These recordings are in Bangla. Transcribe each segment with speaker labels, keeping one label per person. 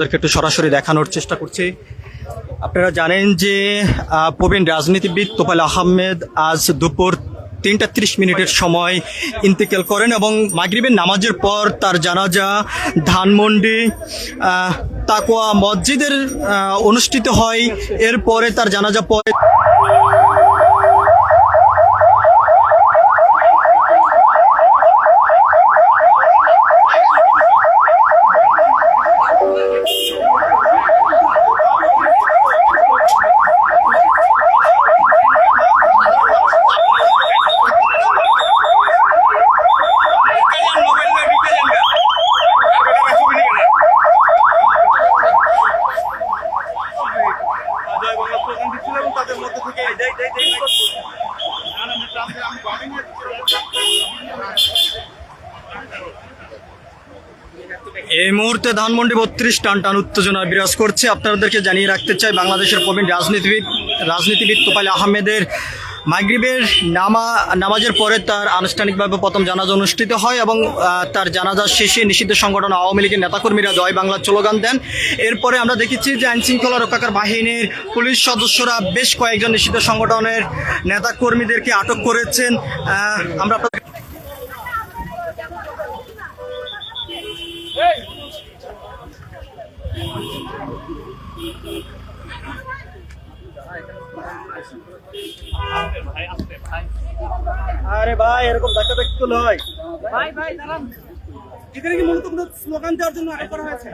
Speaker 1: একটু সরাসরি দেখানোর চেষ্টা করছি। আপনারা জানেন যে প্রবীণ রাজনীতিবিদ তোফায়েল আহমেদ আজ দুপুর ৩টা ৩০ সময় ইন্তেকাল করেন এবং মাগরিবের নামাজের পর তার জানাজা ধানমন্ডি তাকওয়া মসজিদের অনুষ্ঠিত হয়। এরপরে তার জানাজা পরে এই মুহূর্তে ধানমন্ডি ৩২ টান টান উত্তেজনা বিরাজ করছে। আপনাদেরকে জানিয়ে রাখতে চাই, বাংলাদেশের প্রবীণ রাজনীতিবিদ তোফায়েল আহমেদের মাগরিবের নামাজের পরে তার আনুষ্ঠানিকভাবে প্রথম জানাজা অনুষ্ঠিত হয় এবং তার জানাজা শেষে নিষিদ্ধ সংগঠন আওয়ামী লীগের নেতাকর্মীরা জয় বাংলা স্লোগান দেন। এরপরে আমরা দেখেছি যে আইনশৃঙ্খলা রক্ষাকারী বাহিনীর পুলিশ সদস্যরা বেশ কয়েকজন নিষিদ্ধ সংগঠনের নেতাকর্মীদেরকে আটক করেছেন। আমরা আরে ভাই এরকম ধাক্কা দেখতে নয় ভাই ভাই দাঁড়ান। এখানে কি মূলত কোনো স্লোগান দেওয়ার জন্য আটক করা হয়েছে?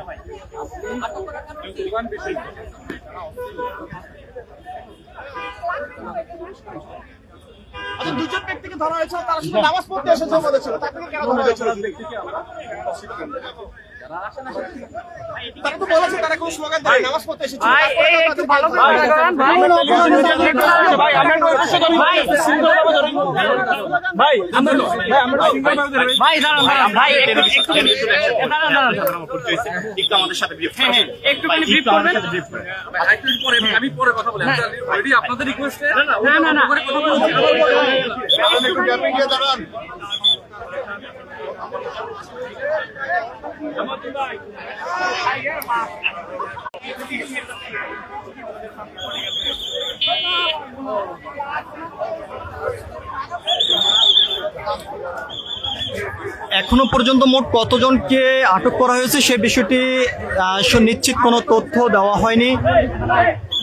Speaker 1: আচ্ছা, দুজন ব্যক্তিকে ধরা হয়েছে, তারা শুধু নামাজ পড়তে এসেছে বলেছিল, তাকে কেন ধরা হয়েছে? তারা তো বলেছে তারা কোনো স্লোগান দেয় নামাজ পড়তে এসেছে। ভাই একটু ভালো করে ভাই আমরা ভাই আমরা ভাই দাঁড়ান ভাই একটু আমাদের সাথে ব্রিফ একটু ব্রিফ করবেন। একটু পরে আমি পরে কথা বলি। অলরেডি আপনাদের রিকোয়েস্টে না করে কথা বলছি। একটু গ্যাপিং এ দাঁড়ান। এখনো পর্যন্ত মোট কতজনকে আটক করা হয়েছে সে বিষয়টি নিশ্চিত কোনো তথ্য দেওয়া হয়নি।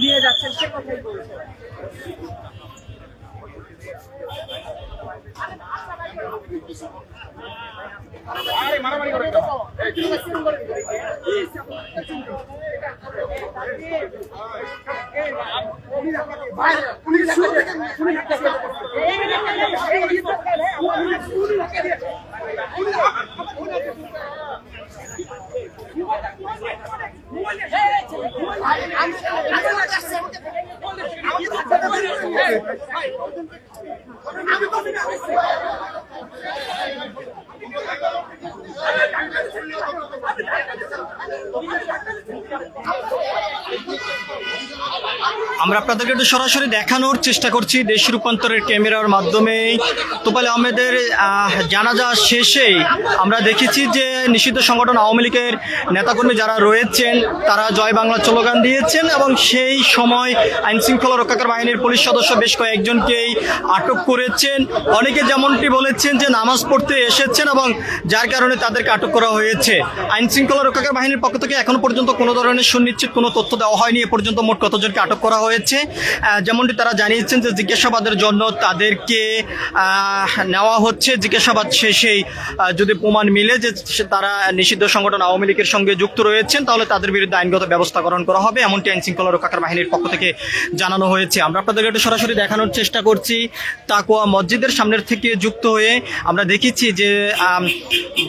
Speaker 1: নিয়ে যাচ্ছেন সে কথাই বলছে। আরে মারামারি করে দাও। ভাই পুলিশ আমরা আপনাদেরকে একটু সরাসরি দেখানোর চেষ্টা করছি দেশ রূপান্তরের ক্যামেরার মাধ্যমে। তোফায়েল আহমেদের জানাজা শেষেই আমরা দেখেছি যে নিষিদ্ধ সংগঠন আওয়ামী লীগের নেতাকর্মী যারা রয়েছেন তারা জয় বাংলা স্লোগান দিয়েছেন এবং সেই সময় আইনশৃঙ্খলা রক্ষাকারী বাহিনীর পুলিশ সদস্য বেশ কয়েকজনকেই আটক করেছেন। অনেকে যেমনটি বলেছেন যে নামাজ পড়তে এসেছেন এবং যার কারণে তাদেরকে আটক করা হয়েছে। আইনশৃঙ্খলা রক্ষাকারী বাহিনীর পক্ষ থেকে এখনো পর্যন্ত কোনো ধরনের সুনিশ্চিত কোনো তথ্য দেওয়া হয়নি এ পর্যন্ত মোট কতজনকে আটক করা হয়েছে। যেমনটি তারা জানিয়েছেন যে জিজ্ঞাসাবাদের জন্য তাদেরকে নেওয়া হচ্ছে। জিজ্ঞাসাবাদ শেষেই যদি প্রমাণ মিলে যে তারা নিষিদ্ধ সংগঠন আওয়ামী লীগের সঙ্গে যুক্ত রয়েছেন তাহলে তাদের বিরুদ্ধে আইনগত ব্যবস্থা গ্রহণ করা হবে, এমনটি আইনশৃঙ্খলা রক্ষাকারী বাহিনীর পক্ষ থেকে জানানো হয়েছে। আমরা আপনাদেরকে একটু সরাসরি দেখানোর চেষ্টা করছি। তাকওয়া মসজিদের সামনের থেকে যুক্ত হয়ে আমরা দেখেছি যে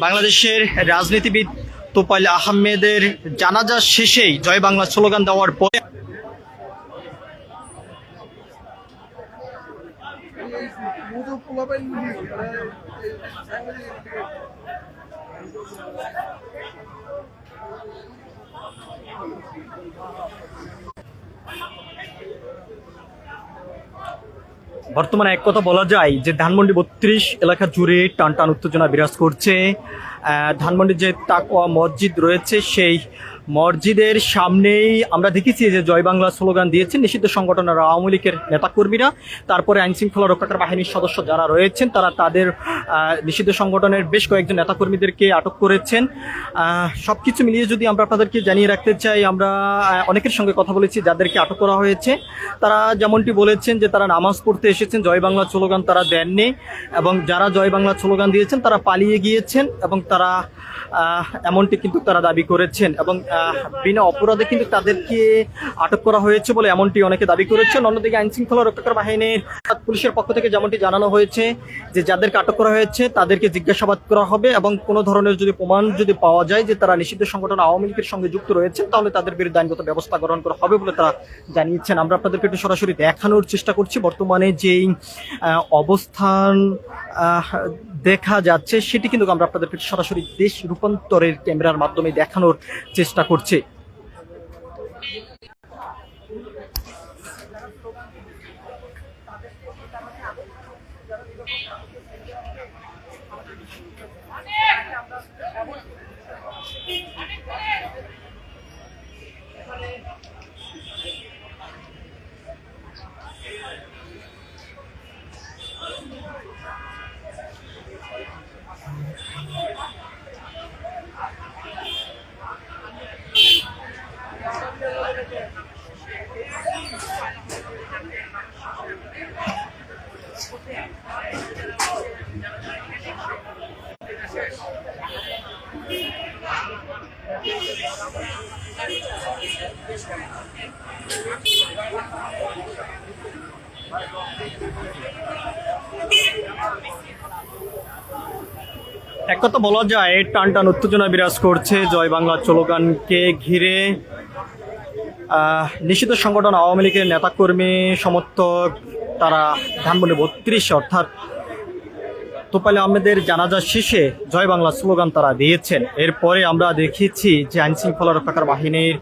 Speaker 1: বাংলাদেশের রাজনীতিবিদ তোফায়েল আহমেদের জানাজা শেষেই জয় বাংলা স্লোগান দেওয়ার পরে বর্তমানে এক কথা বলা যায় যে ধানমন্ডি ৩২ এলাকা জুড়ে টান টান উত্তেজনা বিরাজ করছে। ধানমন্ডির যে তাকওয়া মসজিদ রয়েছে সেই মসজিদের সামনেই আমরা দেখেছি যে জয় বাংলা স্লোগান দিয়েছেন নিষিদ্ধ সংগঠনের আওয়ামী লীগের নেতাকর্মীরা। তারপরে আইন শৃঙ্খলা রক্ষাকারী বাহিনীর সদস্য যারা রয়েছেন তারা তাদের নিষিদ্ধ সংগঠনের বেশ কয়েকজন নেতাকর্মীদেরকে আটক করেছেন। সবকিছু মিলিয়ে যদি আমরা আপনাদেরকে জানিয়ে রাখতে চাই, আমরা অনেকের সঙ্গে কথা বলেছি যাদেরকে আটক করা হয়েছে। তারা যেমনটি বলেছেন যে তারা নামাজ পড়তে এসেছেন, জয় বাংলা স্লোগান তারা দেননি, এবং যারা জয় বাংলা স্লোগান দিয়েছেন তারা পালিয়ে গিয়েছেন এবং তারা এমনটি কিন্তু তারা দাবি করেছেন, এবং বিনা অপরাধে কিন্তু তাদেরকে আটক করা হয়েছে বলে এমনটি অনেকে দাবি করেছেন। অন্যদিকে আইন শৃঙ্খলা রক্ষাকারী বাহিনীর পুলিশের পক্ষ থেকে যেমনটি জানানো হয়েছে যে যাদেরকে আটক করা হয়েছে তাদেরকে জিজ্ঞাসাবাদ করা হবে, এবং কোনো ধরনের যদি প্রমাণ যদি পাওয়া যায় যে তারা নিষিদ্ধ সংগঠন আওয়ামী লীগের সঙ্গে যুক্ত রয়েছেন তাহলে তাদের বিরুদ্ধে আইনগত ব্যবস্থা গ্রহণ করা হবে বলে তারা জানিয়েছেন। আমরা আপনাদেরকে একটু সরাসরি দেখানোর চেষ্টা করছি বর্তমানে যেই অবস্থান দেখা যাচ্ছে সেটি কিন্তু আমরা আপনাদেরকে সরাসরি দেশ রূপান্তরের ক্যামেরার মাধ্যমে দেখানোর চেষ্টা করছি। এক কথা বলা যায় টান টান উত্তেজনা বিরাজ করছে জয় বাংলা স্লোগানকে ঘিরে। নিষিদ্ধ সংগঠন আওয়ামী লীগের নেতাকর্মী সমর্থক তারা ধানমন্ডি 32 অর্থাৎ তোফায়েল আহমেদের জানাজা শেষে জয় বাংলা স্লোগান তারা দিয়েছেন। এরপরে আমরা দেখেছি যে আইন শৃঙ্খলা রক্ষাকারী বাহিনীর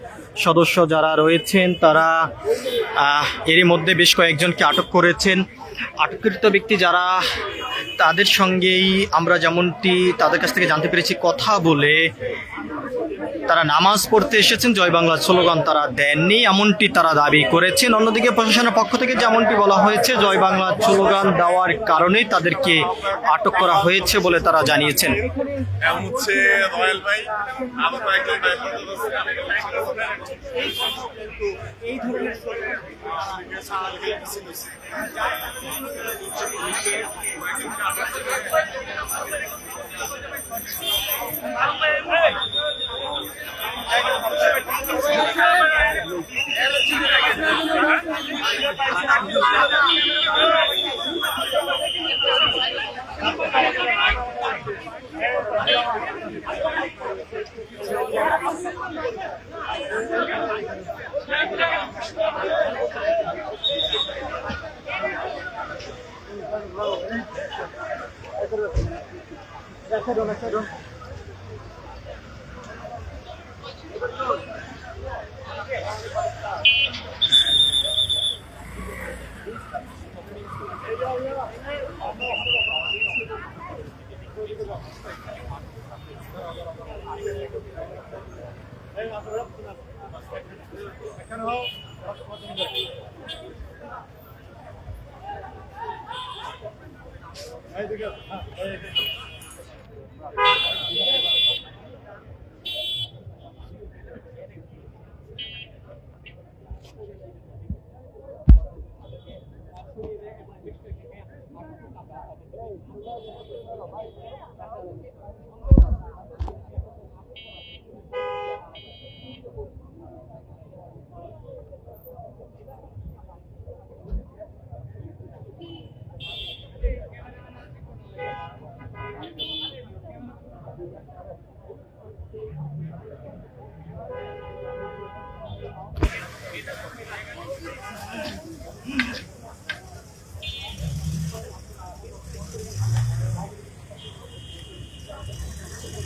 Speaker 1: সদস্য যারা রয়েছেন তারা এরই মধ্যে বেশ কয়েকজনকে আটক করেছেন। আটককৃত ব্যক্তি যারা তাদের সঙ্গেই আমরা যেমনটি তাদের কাছ থেকে জানতে পেরেছি কথা বলে তারা নামাজ পড়তে এসেছেন, জয় বাংলা স্লোগান তারা দেননি এমনটি তারা দাবি করেছেন। অন্যদিকে প্রশাসনের পক্ষ থেকে যেমনটি বলা হয়েছে জয় বাংলা স্লোগান দেওয়ার কারণেই তাদেরকে আটক করা হয়েছে বলে তারা জানিয়েছেন।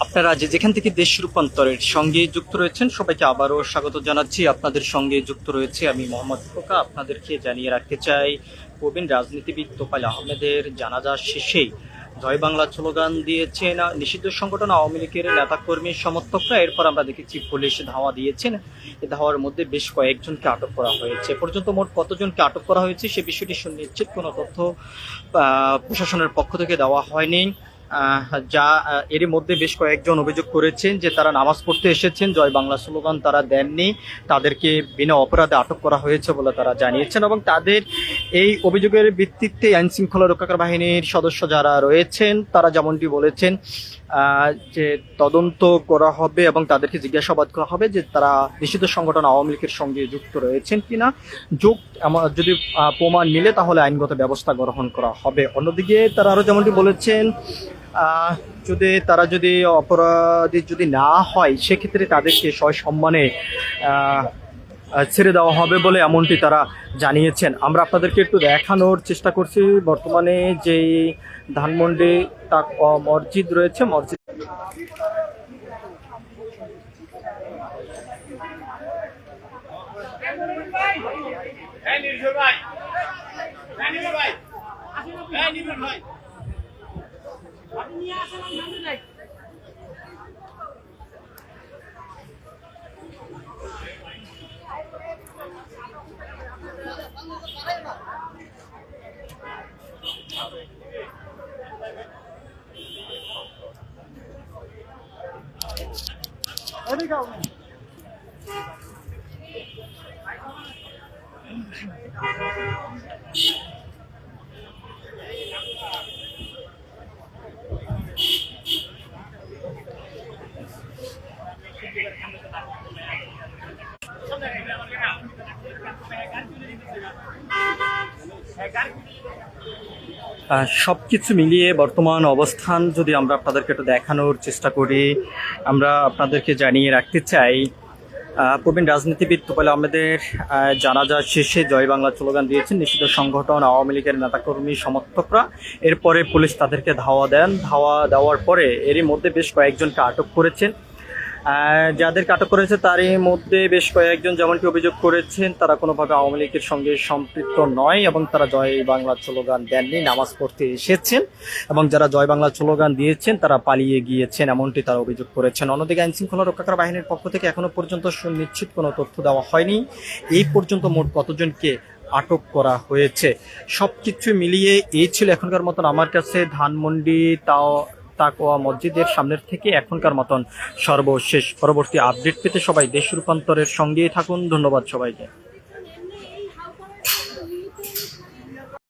Speaker 1: আপনারা যেখান থেকে দেশ রূপান্তরের সঙ্গে যুক্ত রয়েছেন সবাইকে আবারও স্বাগত জানাচ্ছি। আপনাদের সঙ্গে যুক্ত রয়েছে আমি মোহাম্মদ খোকা। আপনাদেরকে জানিয়ে রাখতে চাই প্রবীণ রাজনীতিবিদ তোফায়েল আহমেদের জানাজা শেষেই জয় বাংলা স্লোগান দিয়েছেন নিষিদ্ধ সংগঠন আওয়ামী লীগের নেতাকর্মী সমর্থকরা। এরপর আমরা দেখেছি পুলিশ ধাওয়া দিয়েছেন। এই ধাওয়ার মধ্যে বেশ কয়েকজনকে আটক করা হয়েছে। এ পর্যন্ত মোট কতজনকে আটক করা হয়েছে সে বিষয়টি সুনিশ্চিত কোনো তথ্য প্রশাসনের পক্ষ থেকে দেওয়া হয়নি। যা এরই মধ্যে বেশ কয়েকজন অভিযোগ করেছেন যে তারা নামাজ পড়তে এসেছেন, জয় বাংলা স্লোগান তারা দেননি, তাদেরকে বিনা অপরাধে আটক করা হয়েছে বলে তারা জানিয়েছেন। এবং তাদের এই অভিযোগের ভিত্তিতে আইন শৃঙ্খলা রক্ষাকারী বাহিনীর সদস্য যারা রয়েছেন তারা যেমনটি বলেছেন যে তদন্ত করা হবে এবং তাদেরকে জিজ্ঞাসাবাদ করা হবে যে তারা নিষিদ্ধ সংগঠন আওয়ামী লীগের সঙ্গে যুক্ত রয়েছেন কিনা। যদি প্রমাণ মিলে তাহলে আইনগত ব্যবস্থা গ্রহণ করা হবে। অন্যদিকে তারা আরো যেমনটি বলেছেন যদি অপরাধী যদি না হয় সেক্ষেত্রে তাদেরকে সসম্মানে ছেড়ে দেওয়া হবে বলে এমনটি তারা জানিয়েছেন। আমরা আপনাদেরকে একটু দেখানোর চেষ্টা করছি বর্তমানে যে ধানমন্ডি মসজিদ রয়েছে, মসজিদ সবকিছু মিলিয়ে বর্তমান অবস্থান যদি আমরা আপনাদেরকে একটু দেখানোর চেষ্টা করি, আমরা আপনাদেরকে জানিয়ে রাখতে চাই প্রবীণ রাজনীতিবিদ তোফায়েল আহমেদের জানাজা শেষে জয় বাংলা স্লোগান দিয়েছেন নিষিদ্ধ সংগঠন আওয়ামী লীগের নেতাকর্মী সমর্থকরা। এরপরে পুলিশ তাদেরকে ধাওয়া দেওয়ার পরে এরই মধ্যে বেশ কয়েকজনকে আটক করেছেন। যাদেরকে আটক করেছে তারই মধ্যে বেশ কয়েকজন যেমনটি অভিযোগ করেছেন তারা কোনোভাবে আওয়ামী লীগের সঙ্গে সম্পৃক্ত নয় এবং তারা জয় বাংলা স্লোগান দেননি, নামাজ পড়তে এসেছেন এবং যারা জয় বাংলা স্লোগান দিয়েছেন তারা পালিয়ে গিয়েছেন এমনটি তারা অভিযোগ করেছেন। অন্যদিকে আইন শৃঙ্খলা রক্ষাকারী বাহিনীর পক্ষ থেকে এখনো পর্যন্ত সুনিশ্চিত কোনো তথ্য দেওয়া হয়নি এই পর্যন্ত মোট কতজনকে আটক করা হয়েছে। সবকিছু মিলিয়ে এই ছিল এখনকার মতন আমার কাছে ধানমন্ডি তাকওয়া মসজিদের সামনের থেকে এখনকার মতন সর্বশেষ। পরবর্তী আপডেট পেতে সবাই দেশ রূপান্তরের সঙ্গেই থাকুন। ধন্যবাদ সবাইকে।